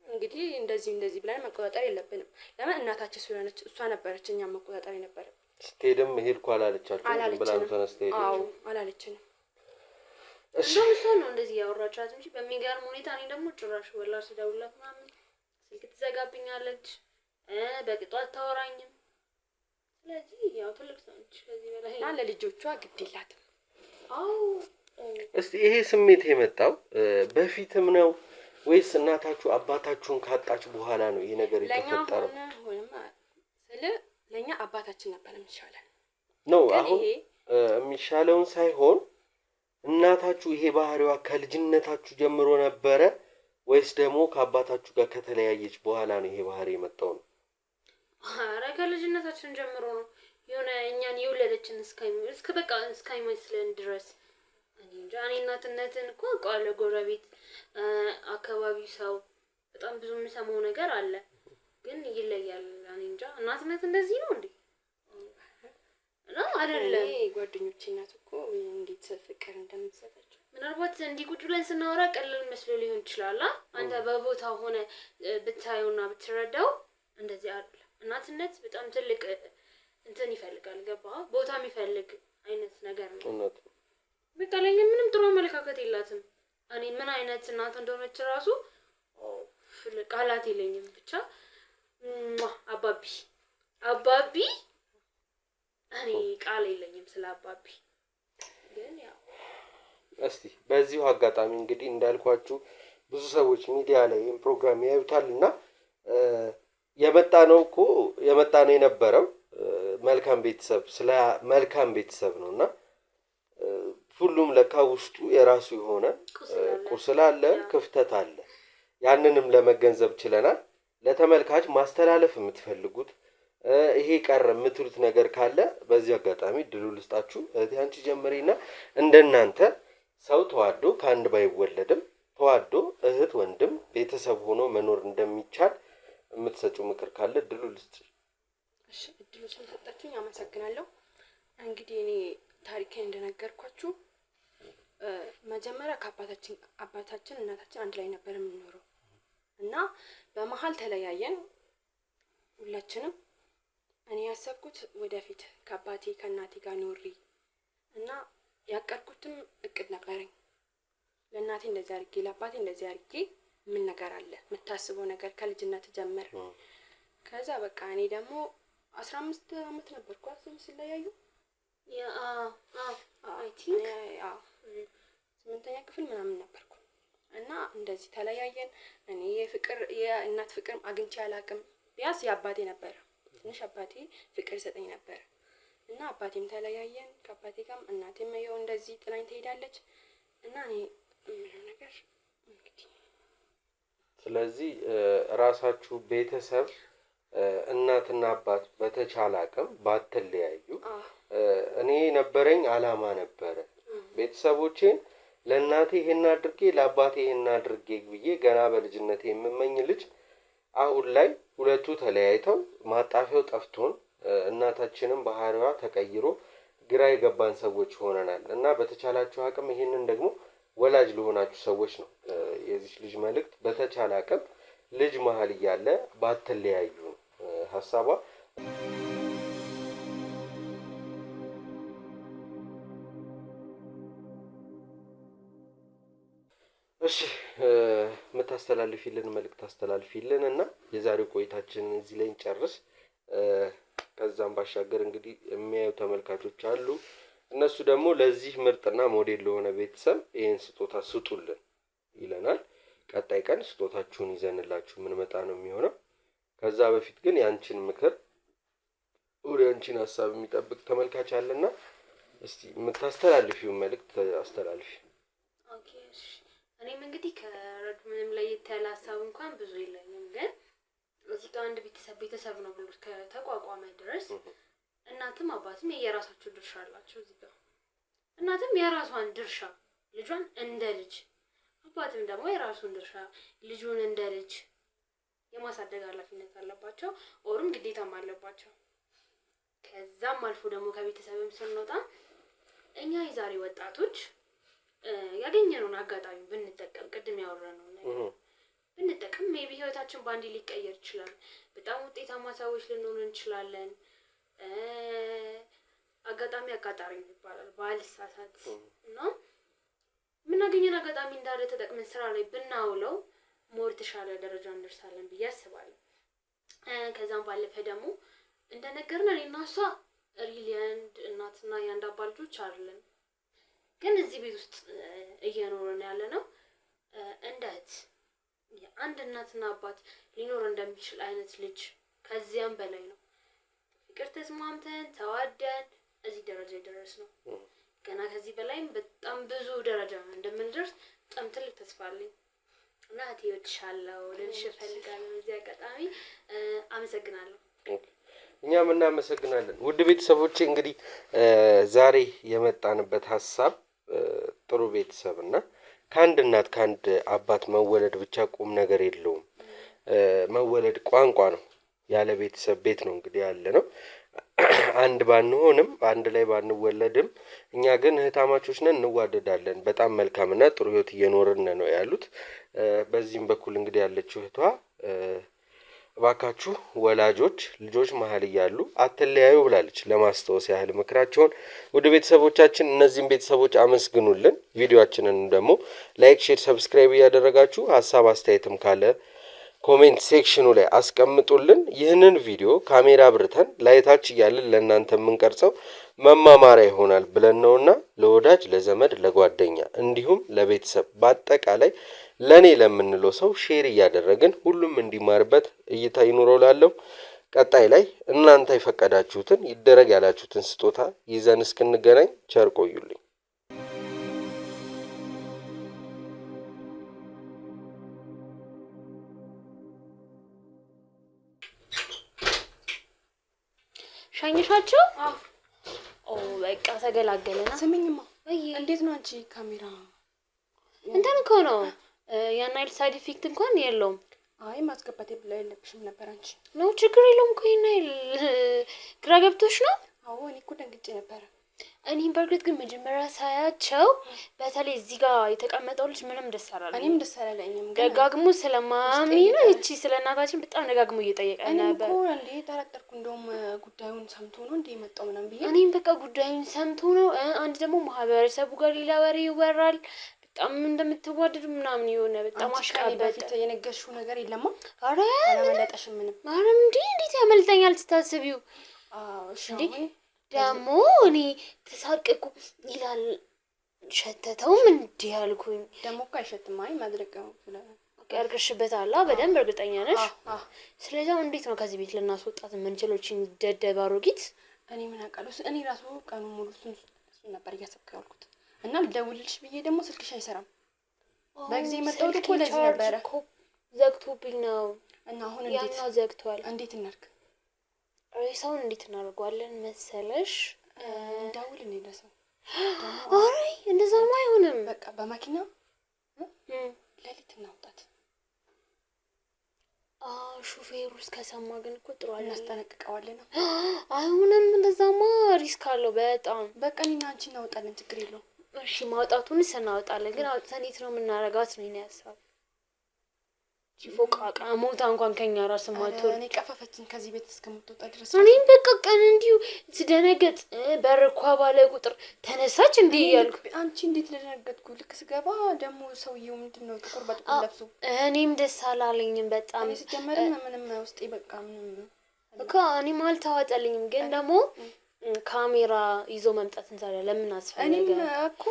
እንግዲህ እንደዚህ ብለን መቆጣጠር የለብንም። ለምን እናታችን ስለሆነች እሷ ነበረች እኛ መቆጣጠር የነበረው። ስትሄድም ሄድኩ አላለቻችሁ ብላ ተነስተ ሄደች? አዎ አላለችንም። እሺ እሷ ነው እንደዚህ ያወራቻት እንጂ በሚገርም ሁኔታ እኔ ደግሞ ጭራሽ ወላ ስደውላት ምናምን ስልክ ትዘጋብኛለች በቅጧ አታወራኝም። ስለዚህ ያው ትልቅ ሰው ነች ከዚህ በላይ እና ለልጆቿ ግድ የላትም። አዎ እስቲ ይሄ ስሜት የመጣው በፊትም ነው ወይስ እናታችሁ አባታችሁን ካጣች በኋላ ነው ይሄ ነገር የተፈጠረው? ለኛ አባታችን ነበር የሚሻለን ነው። አሁን የሚሻለውን ሳይሆን እናታችሁ ይሄ ባህሪዋ ከልጅነታችሁ ጀምሮ ነበረ ወይስ ደግሞ ከአባታችሁ ጋር ከተለያየች በኋላ ነው ይሄ ባህሪ የመጣው ነው? ኧረ ከልጅነታችን ጀምሮ ነው። የሆነ እኛን የወለደችን እስካይመስለን ድረስ እንጃ። እኔ እናትነትን እኮ አውቃለሁ። ጎረቤት አካባቢ ሰው በጣም ብዙ የሚሰማው ነገር አለ፣ ግን ይለያል። እኔ እንጃ እናትነት እንደዚህ ነው እንዴ? ነው አይደለም? ጓደኞቼ እናት እኮ እንዴት ፍቅር እንደምትሰጣቸው ምናልባት እንዲህ ቁጭ ብለን ስናወራ ቀላል መስሎ ሊሆን ይችላል። አንተ በቦታው ሆነ ብታዩና ብትረዳው እንደዚህ አይደለም። እናትነት በጣም ትልቅ እንትን ይፈልጋል። ገባ? ቦታ የሚፈልግ አይነት ነገር ነው። በቃ ለኛ ምንም ጥሩ አመለካከት የላትም። እኔ ምን አይነት እናት እንደሆነች ራሱ ቃላት የለኝም። ብቻ አባቢ እኔ ቃል የለኝም ስለ አባቢ። ግን ያው እስቲ በዚሁ አጋጣሚ እንግዲህ እንዳልኳችሁ ብዙ ሰዎች ሚዲያ ላይ ይሄን ፕሮግራም ያዩታልና የመጣነው የነበረው መልካም ቤተሰብ ነውና ሁሉም ለካ ውስጡ የራሱ የሆነ ቁስል አለ፣ ክፍተት አለ። ያንንም ለመገንዘብ ችለናል። ለተመልካች ማስተላለፍ የምትፈልጉት ይሄ ቀረ የምትሉት ነገር ካለ በዚህ አጋጣሚ ድሉ ልስጣችሁ። አንቺ ጀምሪና እንደናንተ ሰው ተዋዶ ከአንድ ባይወለድም ተዋዶ እህት ወንድም ቤተሰብ ሆኖ መኖር እንደሚቻል የምትሰጪው ምክር ካለ ድሉ ልስጥ። እሺ እድሉ ስለሰጣችሁኝ አመሰግናለሁ። እንግዲህ እኔ ታሪኬን እንደነገርኳችሁ መጀመሪያ አባታችን እናታችን አንድ ላይ ነበር የምንኖረው እና በመሃል ተለያየን ሁላችንም። እኔ ያሰብኩት ወደፊት ከአባቴ ከእናቴ ጋር ኖሪ እና ያቀድኩትም እቅድ ነበረኝ። ለእናቴ እንደዚህ አድርጌ ለአባቴ እንደዚህ አድርጌ ምን ነገር አለ የምታስበው ነገር ከልጅነት ጀመረ። ከዛ በቃ እኔ ደግሞ 15 አመት ነበርኩ ስለያዩ አይ ቲንክ 8ኛ ክፍል ምናምን ነበርኩ እና እንደዚህ ተለያየን። እኔ የእናት ፍቅር አግኝቼ አላውቅም። ቢያንስ የአባቴ ነበር፣ ትንሽ አባቴ ፍቅር ይሰጠኝ ነበር እና አባቴም ተለያየን። ከአባቴ ጋርም እናቴም ይኸው እንደዚህ ጥላኝ ትሄዳለች እና እኔ ምንም ነገር እንግዲህ ስለዚህ ራሳችሁ ቤተሰብ እናትና አባት በተቻለ አቅም ባትለያዩ እኔ ነበረኝ አላማ ነበረ ቤተሰቦቼን ለእናቴ ይሄን አድርጌ ለአባቴ ይሄን አድርጌ ብዬ ገና በልጅነቴ የምመኝ ልጅ አሁን ላይ ሁለቱ ተለያይተው ማጣፊያው ጠፍቶን እናታችንም ባህሪዋ ተቀይሮ ግራ የገባን ሰዎች ሆነናል እና በተቻላችሁ አቅም ይሄንን ደግሞ ወላጅ ለሆናችሁ ሰዎች ነው የዚህ ልጅ መልእክት በተቻለ አቅም ልጅ መሀል እያለ ባትለያዩ ሐሳቧ እሺ የምታስተላልፊልን መልእክት አስተላልፊልን እና የዛሬው ቆይታችንን እዚህ ላይ እንጨርስ ከዛም ባሻገር እንግዲህ የሚያዩ ተመልካቾች አሉ እነሱ ደግሞ ለዚህ ምርጥና ሞዴል ለሆነ ቤተሰብ ይሄን ስጦታ ስጡልን ይለናል ቀጣይ ቀን ስጦታችሁን ይዘንላችሁ ምን መጣ ነው የሚሆነው ከዛ በፊት ግን ያንቺን ምክር ወደ ያንቺን ሐሳብ የሚጠብቅ ተመልካች አለና እስቲ የምታስተላልፊው መልእክት አስተላልፊ ኦኬ እኔም እንግዲህ ከረዱ ምንም ለየት ያለ ሐሳብ እንኳን ብዙ የለኝም ግን እዚህ ጋር አንድ ቤተሰብ ነው ብሎ ከተቋቋመ ድረስ እናትም አባትም የራሳቸው ድርሻ አላቸው እዚህ ጋር እናትም የራሷን ድርሻ ልጇን እንደ ልጅ አባትም ደግሞ የራሱን ድርሻ ልጁን እንደ ልጅ የማሳደግ ኃላፊነት አለባቸው ኦርም ግዴታም አለባቸው ከዛም አልፎ ደግሞ ከቤተሰብም ስንወጣ እኛ የዛሬ ወጣቶች ያገኘነውን አጋጣሚ ብንጠቀም ቅድም ያወራነው ነገር ብንጠቀም ሜቢ ህይወታችን ባንዴ ሊቀየር ይችላል በጣም ውጤታማ ሰዎች ልንሆን እንችላለን አጋጣሚ አቃጣሪ ይባላል ባልሳሳት እና ምናገኘን አጋጣሚ እንዳለ ተጠቅመን ስራ ላይ ብናውለው ሞር ተሻለ ደረጃ እንደርሳለን ብዬ አስባለሁ ከዛም ባለፈ ደግሞ እንደነገርና እኔና እሷ ሪሊያንድ እናትና ያንድ አባት ልጆች አይደለም ግን እዚህ ቤት ውስጥ እየኖርን ያለ ነው እንደት የአንድ እናትና አባት ሊኖር እንደሚችል አይነት ልጅ ከዚያም በላይ ነው ፍቅር ተስማምተን ተዋደን እዚህ ደረጃ ደረስነው ገና ከዚህ በላይም በጣም ብዙ ደረጃ እንደምንደርስ በጣም ትልቅ ተስፋ አለኝ እና እወድሻለሁ ልልሽ እፈልጋለሁ እዚህ አጋጣሚ አመሰግናለሁ እኛም እናመሰግናለን ውድ ቤተሰቦቼ እንግዲህ ዛሬ የመጣንበት ሐሳብ ጥሩ ቤተሰብና ከአንድ እናት ከአንድ አባት መወለድ ብቻ ቁም ነገር የለውም መወለድ ቋንቋ ነው ያለ ቤተሰብ ቤት ነው እንግዲህ ያለ ነው አንድ ባንሆንም አንድ ላይ ባንወለድም እኛ ግን እህታማቾች ነን እንዋደዳለን በጣም መልካምና ጥሩ ህይወት እየኖርን ነው ያሉት በዚህም በኩል እንግዲህ ያለችው እህቷ እባካችሁ ወላጆች ልጆች መሀል እያሉ አትለያዩ ብላለች ለማስተዋወስ ያህል ምክራቸውን ወደ ቤተሰቦቻችን እነዚህን ቤተሰቦች አመስግኑልን ቪዲዮአችንን ደግሞ ላይክ ሼር ሰብስክራይብ ያደረጋችሁ ሐሳብ አስተያየትም ካለ ኮሜንት ሴክሽኑ ላይ አስቀምጡልን ይህንን ቪዲዮ ካሜራ አብርተን ላይታች እያልን ለእናንተ የምንቀርጸው መማማሪያ ይሆናል ብለን ነውና ለወዳጅ ለዘመድ ለጓደኛ እንዲሁም ለቤተሰብ በአጠቃላይ ለኔ ለምንለው ሰው ሼር እያደረግን ሁሉም እንዲማርበት እይታ ይኖረውላለሁ ቀጣይ ላይ እናንተ የፈቀዳችሁትን ይደረግ ያላችሁትን ስጦታ ይዘን እስክንገናኝ ቸር ቆዩልኝ ሻኝሻቸው በቃ ተገላገለና ስሚኝማ እንዴት ነው አንቺ ካሜራ እንትን እኮ ነው ያን አይል ሳይድ ኢፌክት እንኳን የለውም አይ ማስገባት የለብሽም ነበር አንቺ ነው ችግር የለውም እኮ ይናይል ግራ ገብቶሽ ነው አዎ እኔ እኮ ደንግጬ ነበር እኔም በርግጥ ግን መጀመሪያ ሳያቸው በተለይ እዚህ ጋር የተቀመጠው ልጅ ምንም ደስ አላለኝ እኔም ደስ አላለኝም ደጋግሞ ስለማሚ ነው እቺ ስለናታችን በጣም ደጋግሞ እየጠየቀ ነበር እኔ እኮ እንዴ ተረጠርኩ እንደውም ጉዳዩን ሰምቶ ነው እንዴ የመጣው ምናምን ብዬ እኔም በቃ ጉዳዩን ሰምቶ ነው አንድ ደግሞ ማህበረሰቡ ጋር ሌላ ወሬ ይወራል በጣም እንደምትዋደዱ ምናምን የሆነ በጣም አሽቃበጠ የነገርሽው ነገር የለማ አረ አላመለጠሽም ምንም አረ እንዴት ያመልጠኛል ትታስቢው አዎ እሺ ደግሞ እኔ ተሳቀቁ ይላል ሸተተውም እንዴ ያልኩኝ ደግሞ እኮ አይሸትም አይ ማድረቀው ቀርቅሽበታል በደንብ እርግጠኛ ነሽ ስለዚህ እንዴት ነው ከዚህ ቤት ለናስወጣት የምንችሎችን ደደባሮጊት እኔ ምን አውቃለሁ እኔ ራሱ ቀኑ ሙሉ እሱን ነበር እያሰብኩ ያልኩት እና ልደውልልሽ ብዬ ደግሞ ስልክሽ አይሰራም በጊዜ መጣው እኮ ለዚህ ነበር ዘግቶብኝ ነው እና አሁን ያኛው ዘግቷል። እንዴት እናድርግ? ሬሳውን እንዴት እናደርገዋለን መሰለሽ? እንዳውል ነው ለሰው አይ እንደዛማ አይሆንም። በቃ በመኪና ሌሊት እናውጣት። ሹፌሩ እስከሰማ ግን እኮ ጥሩ አይደለም። እናስጠነቅቀዋለን። አይሆንም፣ እንደዛማ ሪስክ አለው በጣም። በቃ እኔና አንቺ እናወጣለን፣ ችግር የለውም። እሺ ማውጣቱን እናወጣለን፣ ግን አውጥተን የት ነው የምናረጋት ነው የኔ ሀሳብ። ፎቃቃ ሞታ እንኳን ከኛ ራስ ማጥቶ እኔ ቀፈፈችን ከዚህ ቤት እስከምትወጣ ድረስ። እኔም በቃ ቀን እንዲሁ ስደነገጥ በር እኮ ባለ ቁጥር ተነሳች እንዴ ያልኩ። አንቺ እንዴት ለደነገጥኩ? ልክ ስገባ ደግሞ ሰውየው ምንድነው ጥቁር በጥቁር ለብሶ። እኔም ደስ አላለኝም በጣም። እኔ ሲጀመር ምንም ውስጤ በቃ ምንም በቃ እኔም አልተዋጠልኝም። ግን ደግሞ ካሜራ ይዞ መምጣት እንዛለ ለምን አስፈለገ? እኔም እኮ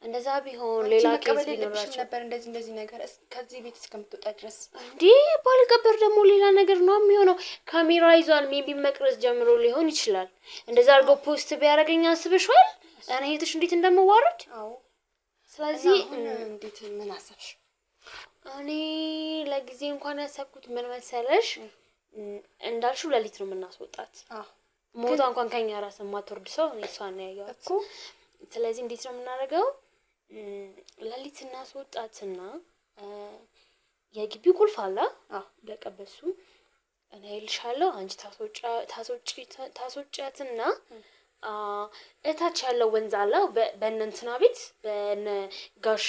እንደዛ ቢሆን ሌላ ኬዝ ቢኖራቸው ነበር። እንደዚህ ነገር ከዚህ ቤት እስከምትወጣ ድረስ እንዴ ባልቀበር ደግሞ ሌላ ነገር ነው የሚሆነው። ካሜራ ይዟል፣ ሜቢ መቅረጽ ጀምሮ ሊሆን ይችላል። እንደዛ አድርጎ ፖስት ቢያደርገኝ አስበሽዋል? እኔ እህትሽ እንዴት እንደምዋረድ። አዎ። ስለዚህ እንዴት ምን አሰብሽ? እኔ ለጊዜ እንኳን ያሰብኩት ምን መሰለሽ፣ እንዳልሽው ሌሊት ነው የምናስወጣት። ሞታ እንኳን ከኛ ራስ የማትወርድ ሰው እኔ እሷን ነው ያየኋት እኮ። ስለዚህ እንዴት ነው የምናደርገው? ሌሊት እናስወጣትና የግቢው ቁልፍ አለ። በቃ በሱ እኔ እልሻለሁ፣ አንቺ ታስወጫትና እታች ያለው ወንዝ አለ በእነንትና ቤት በእነ ጋሽ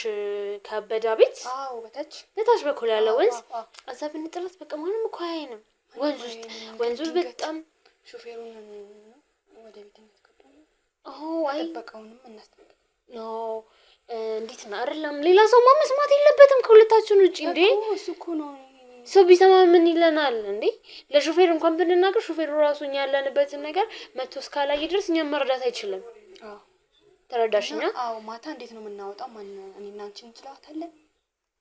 ከበዳ ቤት። አዎ በታች በኩል ያለው ወንዝ እዛ ብንጥላት በቃ ማንም እኮ አያየንም። ወንዙ በጣም ሹፌሩን ወደ ቤት አይጠበቀውንም እናስተምር ነው። እንዴት ነው አይደለም? ሌላ ሰው መስማት የለበትም ከሁለታችን ውጪ። እንዴ እሱ እኮ ነው ሰው ቢሰማ ምን ይለናል እንዴ? ለሹፌር እንኳን ብንናገር ሹፌሩ ራሱ እኛ ያለንበትን ነገር መጥቶ እስካላየ ድረስ እኛም መረዳት አይችልም። ተረዳሽኛ? አዎ። ማታ እንዴት ነው የምናወጣው? ማን እኔና አንቺ እንችላታለን?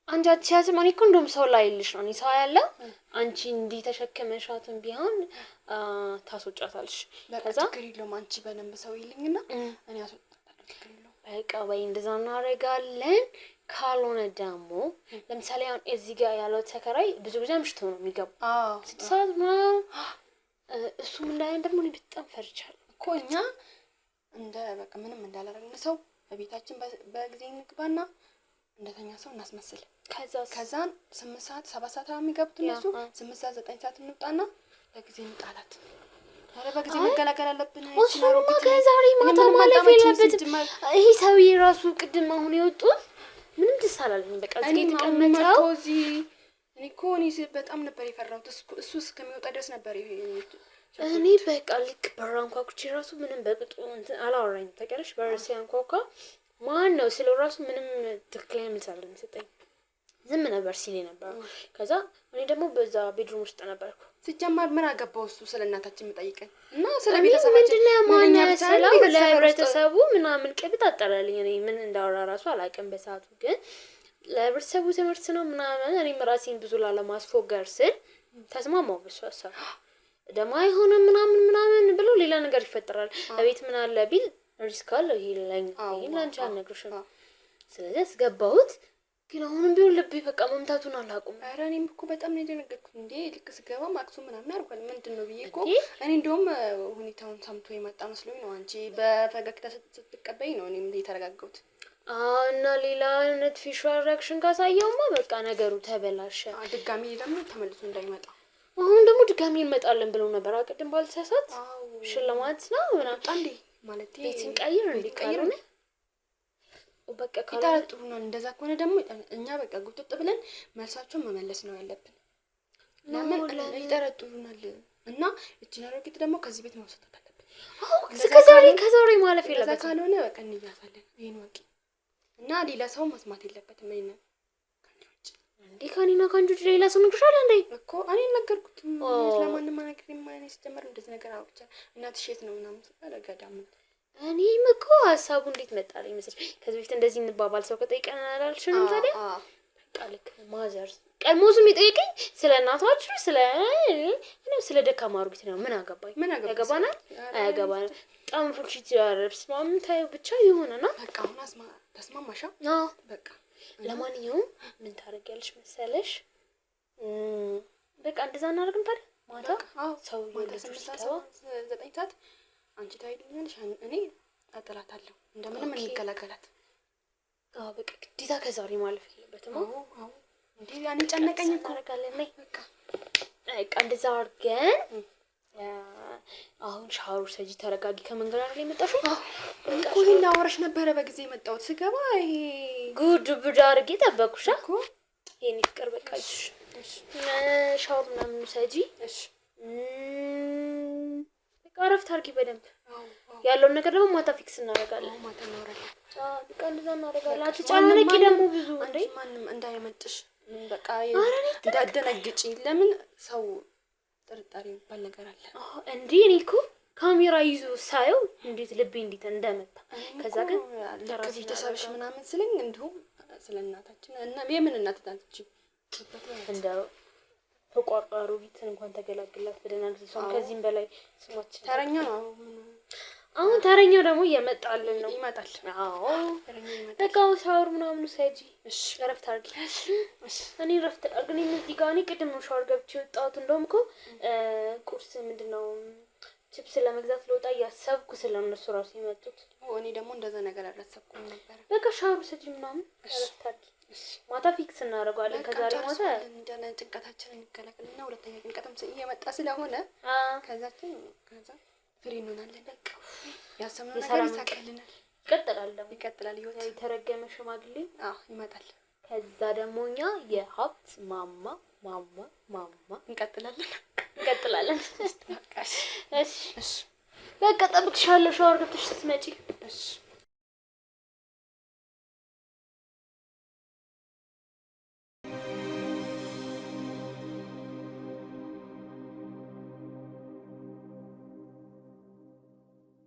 አንቺ አትያዝም። እኔ እኮ እንደውም ሰው ላይ ልሽ ነው። እኔ ሰው ያለው አንቺ እንዲህ ተሸከመሻትም ቢሆን ታስወጫታለሽ። ከዛ ችግር የለውም። አንቺ በደንብ ሰው ይልኝና እኔ አስወጣታለሁ። ችግር የለውም። በቃ ወይ እንደዛ እናደርጋለን። ካልሆነ ደግሞ ለምሳሌ አሁን እዚህ ጋር ያለው ተከራይ ብዙ ጊዜ አምሽቶ ነው የሚገባው። 6 ሰዓት ምናምን እሱም እንዳይን ደግሞ እኔ በጣም ፈርቻለሁ እኮ። እኛ እንደ በቃ ምንም እንዳላረግን ሰው በቤታችን በጊዜ እንግባና እንደተኛ ሰው እናስመስል። ከዛን 8 ሰዓት 7 ሰዓት የሚገቡት እነሱ 8 ሰዓት 9 ሰዓት እንውጣና በጊዜ እንጣላት። አረ በጊዜ መገላገል አለብን። እሱማ ከዛሬ ማታ ማለፍ የለበትም። ይሄ ሰውዬ ራሱ ቅድም አሁን የወጡት ምንም ደስ አላለኝ። በቃ እዚህ ተቀመጠው እኔ እኮ በጣም ነበር የፈራሁት። እሱ እስከሚወጣ ድረስ ነበር እኔ በቃ ልክ በር አንኳኩቼ ራሱ ምንም በቅጡ አላወራኝም። ተቀረሽ በር ሲያንኳኳ ማን ነው ስለው ራሱ ምንም ትክክለኛ መልስ አይደለም ሰጠኝ። ዝም ነበር ሲል ነበር። ከዛ እኔ ደግሞ በዛ ቤድሩም ውስጥ ነበርኩ። ሲጀመር ምን አገባው እሱ ስለእናታችን መጠይቀን እና ስለቤተሰባችን ምንድነው ማን ያሰላው ለህብረተሰቡ ምናምን ቅብጥ አጠራልኝ። እኔ ምን እንዳወራ ራሱ አላውቅም በሰዓቱ። ግን ለህብረተሰቡ ትምህርት ነው ምናምን እኔም ራሴን ብዙ ላለማስፎገር ስል ተስማማው። በሱ ሀሳብ ደግሞ አይሆንም ምናምን ብሎ ሌላ ነገር ይፈጠራል። ለቤት ምን አለ ቢል ሪስክ አለው። ይሄን ላንቺ አልነግርሽም። ስለዚህ አስገባሁት። ግን አሁንም ቢሆን ልቤ በቃ መምታቱን አላውቅም። ኧረ እኔም እኮ በጣም ነው የደነገጥኩት። እንዴ ልክ ስገባ ማክሱ ምናምን አድርጓል። ምንድነው ብዬ እኮ እኔ እንደውም ሁኔታውን ሰምቶ የመጣ መስሎኝ ነው። አንቺ በፈገግታ ስትቀበይ ነው እኔም የተረጋጋሁት። እና ሌላ አይነት ፌሻል ሪአክሽን ካሳየውማ በቃ ነገሩ ተበላሸ። ድጋሚ ደግሞ ተመልሶ እንዳይመጣ አሁን ደግሞ ድጋሚ እንመጣለን ብለው ነበር አቅድም ባልተሳሳት። ሽልማት ነው ምናምን አንዴ ማለት ቤትን ቀይር እንዲቀይሩን በቃ ይጠረጥሩናል። እንደዛ ከሆነ ደግሞ እኛ በቃ ጉጥጥ ብለን መልሳቸውን መመለስ ነው ያለብን። ለምን ይጠረጥሩናል? እና እቺን አሮጊት ደግሞ ከዚህ ቤት መውሰድ አለብን። ከዛሬ ማለፍ የለበትም። ካልሆነ በቃ እንያዛለን። ይሄን ወቂ እና ሌላ ሰው መስማት የለበትም። ምን ነው እንዴ ካኒና ካንጁ ሌላ ሰው ንግሻለ እንዴ እኮ እኔ ነገርኩትም ስለማንም ነገር የማይነ ሲጀመር እንደዚህ ነገር አውጥቻ እናትሽ የት ነው ምናምን ሲባል ገዳም እኔም እኮ ሀሳቡ እንዴት መጣልኝ መሰለሽ? ከዚህ በፊት እንደዚህ እንባባል ሰው ከጠይቀን አላልሽንም ታዲያ? በቃ ልክ ማዘር ቀድሞ ስም ይጠይቀኝ ስለ እናታችሁ ስለ ደካማ አሮጊት ነው። ምን አገባኝ? ያገባናል አያገባናል። በጣም ፍልሽት ያረብስ ማምታዩ ብቻ ይሆነና በቃ አሁን ተስማማሻ? በቃ ለማንኛውም ምን ታደርጊያለሽ መሰለሽ? በቃ እንደዛ እናደርግም ታዲያ ማታ አዎ ሰው ማታ የልጆች 8 ሲገባ ሰዓት 9 ሰዓት አንቺ ታይልኛለሽ፣ እኔ አጠላታለሁ። እንደምንም ኦኬ። እንገላገላት። አዎ በቃ ግዴታ ከዛሬ ማለፍ የለበትም። አዎ አዎ እንዴ ያኔ ጨነቀኝ እኮ እናደርጋለን። ነይ በቃ በቃ እንደዛ አድርገን አሁን ሻወር ሰጂ ተረጋጊ። ከመንገድ አይደል የመጣሽው? እኮ ይሄን ላወራሽ ነበረ በጊዜ የመጣሁት። ስገባ ይሄ ጉድ ብድ አድርጌ ጠበኩሽ እኮ። የኔ ፍቅር በቃ እሺ ሻወር ምናምን ሰጂ እሺ በቃ እረፍት አድርጊ በደንብ። አዎ አዎ ያለውን ነገር ደግሞ ማታ ፊክስ እናደርጋለን። ማታ እናወራለን። በቃ እንደዛ እናደርጋለን። አትጨናነቂ ደግሞ ብዙ እንዴ ማንም እንዳይመጥሽ በቃ እንዳደነግጪ። ለምን ሰው ጥርጣሬ የሚባል ነገር አለ። እንዴ እኔ እኮ ካሜራ ይዞ ሳየው እንዴት ልቤ እንዴት እንደመታ። ከዛ ግን ልክ ቤተሰብሽ ምናምን ስለኝ እንዲሁም ስለ እናታችን እና የምን እናት ታንቺ እንደው ተቋቋሩ ቢትን እንኳን ተገላግላት በደህና ጊዜ ሰው ከዚህም በላይ ስማችን ተረኛ ነው። አሁን ተረኛው ደግሞ እየመጣልን ነው። ይመጣል። አዎ ተረኛው ይመጣል። በቃ ሻወር ምናምን ሰጂ እሺ እረፍት አድርጊ። እኔ እረፍት ግን እዚህ ጋር እኔ ቅድም ነው ሻወር ገብቼ ወጣሁት። እንደውም እኮ ቁርስ ምንድነው ቺፕስ ለመግዛት ለወጣ እያሰብኩ ስለነሱ ራሱ የመጡት። እኔ ደግሞ እንደዛ ነገር አላሰብኩም ነበር። በቃ ሻወር ሰጂ ምናምን እረፍት አድርጊ። ማታ ፊክስ እናደርጋለን። ከዛሬ ማታ እንደነ ጭንቀታችንን እንከላከልና ሁለተኛ ጭንቀትም እየመጣ ስለሆነ ከዛችን ከዛ ፍሪ እንሆናለን። በቃ ያሰብነው ነገር ይሳካልናል። ይቀጥላል ደግሞ ይቀጥላል። ህይወት የተረገመ ሽማግሌ ይመጣል። ከዛ ደግሞ እኛ የሀብት ማማ እንቀጥላለን። እሺ በቃ ጠብቅሻለሁ ሻወር ገብተሽ ስትመጪ። እሺ